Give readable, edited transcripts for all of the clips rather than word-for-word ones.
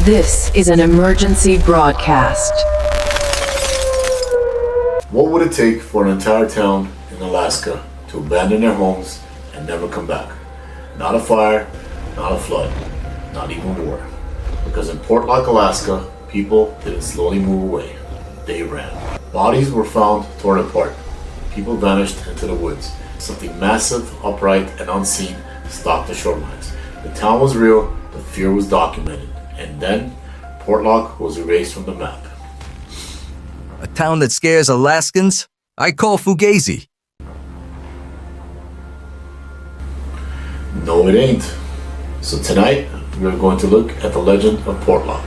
This is an emergency broadcast. What would it take for an entire town in Alaska to abandon their homes and never come back? Not a fire, not a flood, not even war. Because in Portlock, Alaska, people didn't slowly move away. They ran. Bodies were found torn apart. People vanished into the woods. Something massive, upright, and unseen stalked the shorelines. The town was real, the fear was documented, and then Portlock was erased from the map. A town that scares Alaskans? I call Fugazi. No, it ain't. So tonight, we're going to look at the legend of Portlock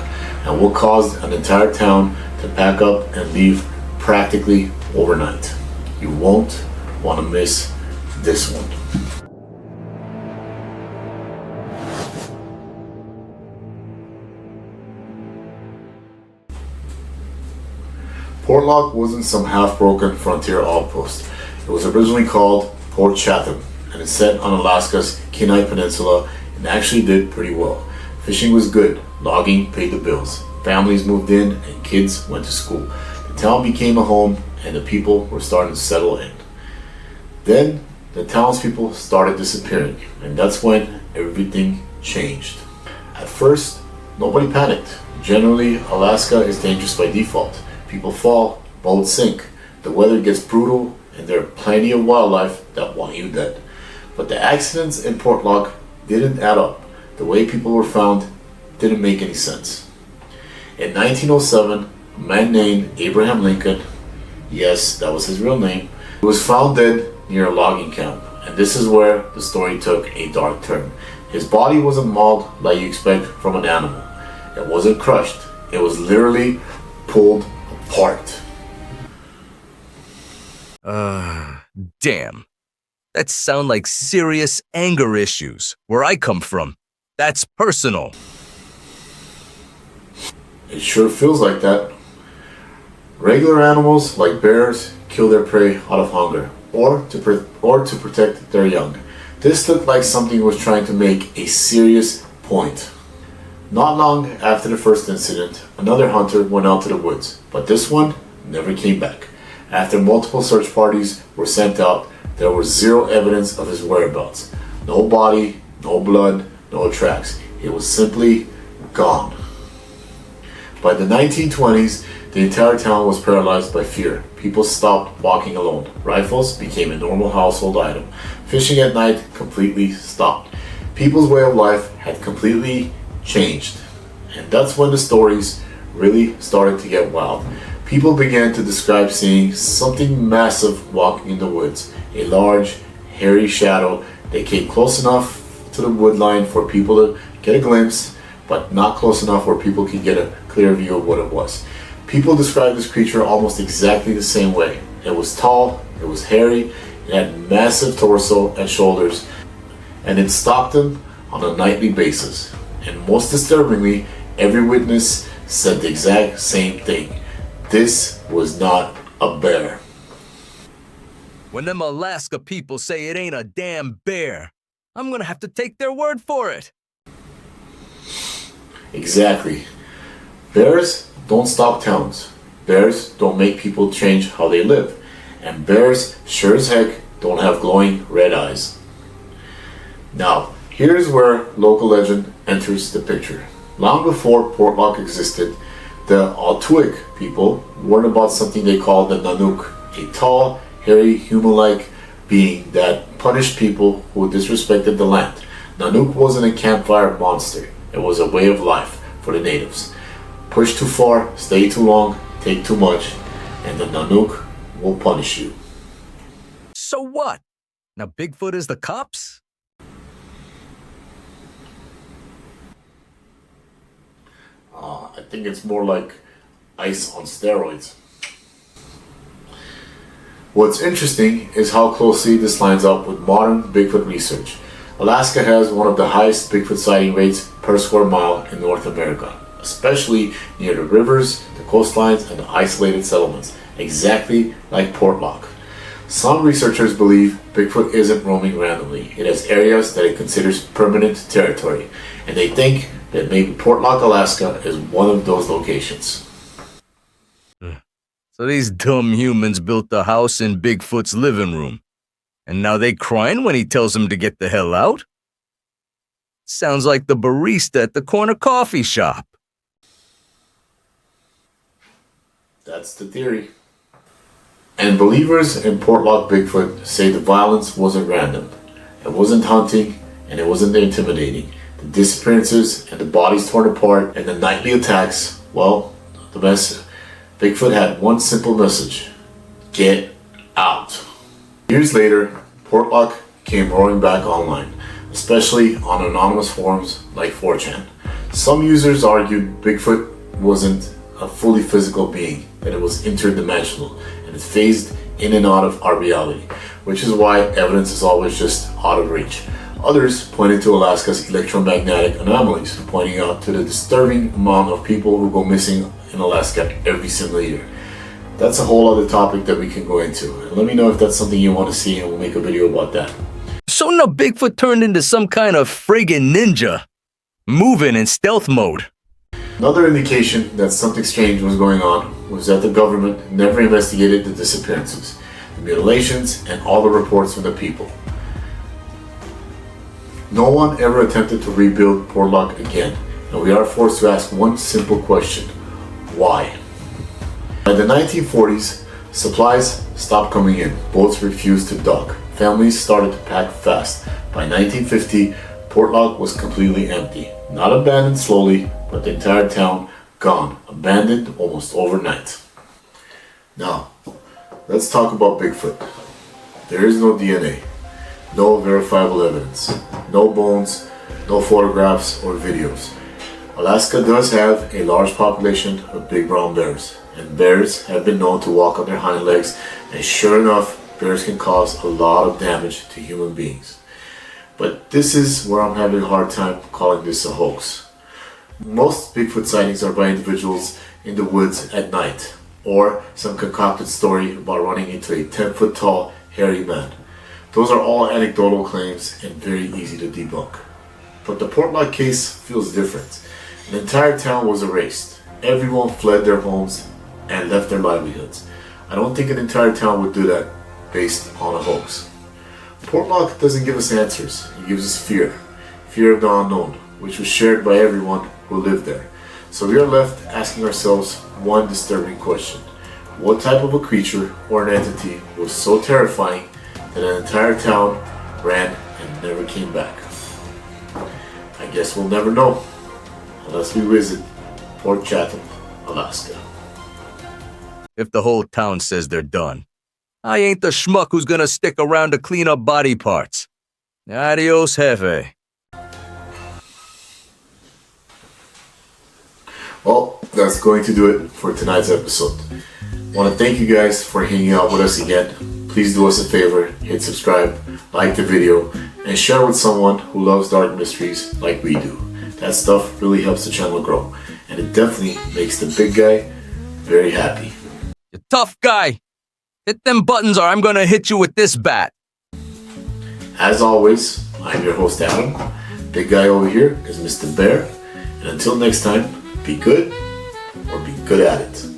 and what caused an entire town to pack up and leave practically overnight. You won't want to miss this one. Portlock wasn't some half-broken frontier outpost. It was originally called Port Chatham, and it's set on Alaska's Kenai Peninsula and actually did pretty well. Fishing was good, logging paid the bills, families moved in, and kids went to school. The town became a home, and the people were starting to settle in. Then, the townspeople started disappearing, and that's when everything changed. At first, nobody panicked. Generally, Alaska is dangerous by default. People fall, boats sink, the weather gets brutal, and there are plenty of wildlife that want you dead. But the accidents in Portlock didn't add up. The way people were found didn't make any sense. In 1907, a man named Abraham Lincoln, yes, that was his real name, was found dead near a logging camp. And this is where the story took a dark turn. His body wasn't mauled like you expect from an animal. It wasn't crushed. It was literally pulled apart. Damn. That sound like serious anger issues. Where I come from, that's personal. It sure feels like that. Regular animals like bears kill their prey out of hunger or to protect their young. This looked like something was trying to make a serious point. Not long after the first incident, another hunter went out to the woods, but this one never came back. After multiple search parties were sent out, there was zero evidence of his whereabouts. No body, no blood, no tracks. He was simply gone. By the 1920s, the entire town was paralyzed by fear. People stopped walking alone. Rifles became a normal household item. Fishing at night completely stopped. People's way of life had completely changed. And that's when the stories really started to get wild. People began to describe seeing something massive walking in the woods. A large, hairy shadow that came close enough to the wood line for people to get a glimpse, but not close enough where people could get a clear view of what it was. People described this creature almost exactly the same way. It was tall, it was hairy, it had massive torso and shoulders, and it stalked them on a nightly basis. And most disturbingly, every witness said the exact same thing. This was not a bear. When them Alaska people say it ain't a damn bear, I'm gonna have to take their word for it. Exactly. Bears don't stop towns. Bears don't make people change how they live. And bears sure as heck don't have glowing red eyes. Now, here's where local legend enters the picture. Long before Portlock existed, the Alutiiq people warned about something they called the Nantiinaq, a tall, hairy, human-like being that punished people who disrespected the land. Nantiinaq wasn't a campfire monster. It was a way of life for the natives. Push too far, stay too long, take too much, and the Nantiinaq will punish you. So what? Now Bigfoot is the cops? I think it's more like ice on steroids. What's interesting is how closely this lines up with modern Bigfoot research. Alaska has one of the highest Bigfoot sighting rates per square mile in North America, especially near the rivers, the coastlines, and the isolated settlements, exactly like Portlock. Some researchers believe Bigfoot isn't roaming randomly. It has areas that it considers permanent territory, and they think that maybe Portlock, Alaska is one of those locations. So these dumb humans built a house in Bigfoot's living room, and now they crying when he tells them to get the hell out? Sounds like the barista at the corner coffee shop. That's the theory. And believers in Portlock Bigfoot say the violence wasn't random. It wasn't hunting, and it wasn't intimidating. The disappearances and the bodies torn apart and the nightly attacks, well, the best. Bigfoot had one simple message: get out. Years later, Portlock came roaring back online, especially on anonymous forums like 4chan. Some users argued Bigfoot wasn't a fully physical being, that it was interdimensional, and it phased in and out of our reality, which is why evidence is always just out of reach. Others pointed to Alaska's electromagnetic anomalies, pointing out to the disturbing amount of people who go missing in Alaska every single year. That's a whole other topic that we can go into. And let me know if that's something you want to see, and we'll make a video about that. So now Bigfoot turned into some kind of friggin' ninja, moving in stealth mode. Another indication that something strange was going on was that the government never investigated the disappearances, the mutilations, and all the reports from the people. No one ever attempted to rebuild Portlock again, and we are forced to ask one simple question: why? By the 1940s, supplies stopped coming in, boats refused to dock, families started to pack fast. By 1950, Portlock was completely empty. Not abandoned slowly, but the entire town gone, abandoned almost overnight. Now, let's talk about Bigfoot. There is no DNA, no verifiable evidence, no bones, no photographs or videos. Alaska does have a large population of big brown bears, and bears have been known to walk on their hind legs, and sure enough, bears can cause a lot of damage to human beings. But this is where I'm having a hard time calling this a hoax. Most Bigfoot sightings are by individuals in the woods at night, or some concocted story about running into a 10-foot tall, hairy man. Those are all anecdotal claims and very easy to debunk. But the Portlock case feels different. An entire town was erased. Everyone fled their homes and left their livelihoods. I don't think an entire town would do that based on a hoax. Portlock doesn't give us answers. He gives us fear. Fear of the unknown, which was shared by everyone who lived there. So we are left asking ourselves one disturbing question: what type of a creature or an entity was so terrifying that an entire town ran and never came back? I guess we'll never know, unless we visit Port Chatham, Alaska. If the whole town says they're done, I ain't the schmuck who's gonna stick around to clean up body parts. Adios, jefe. Well, that's going to do it for tonight's episode. I want to thank you guys for hanging out with us again. Please do us a favor, hit subscribe, like the video, and share with someone who loves dark mysteries like we do. That stuff really helps the channel grow, and it definitely makes the big guy very happy. You tough guy. Hit them buttons or I'm gonna hit you with this bat. As always, I'm your host Adam. Big guy over here is Mr. Bear. And until next time, be good or be good at it.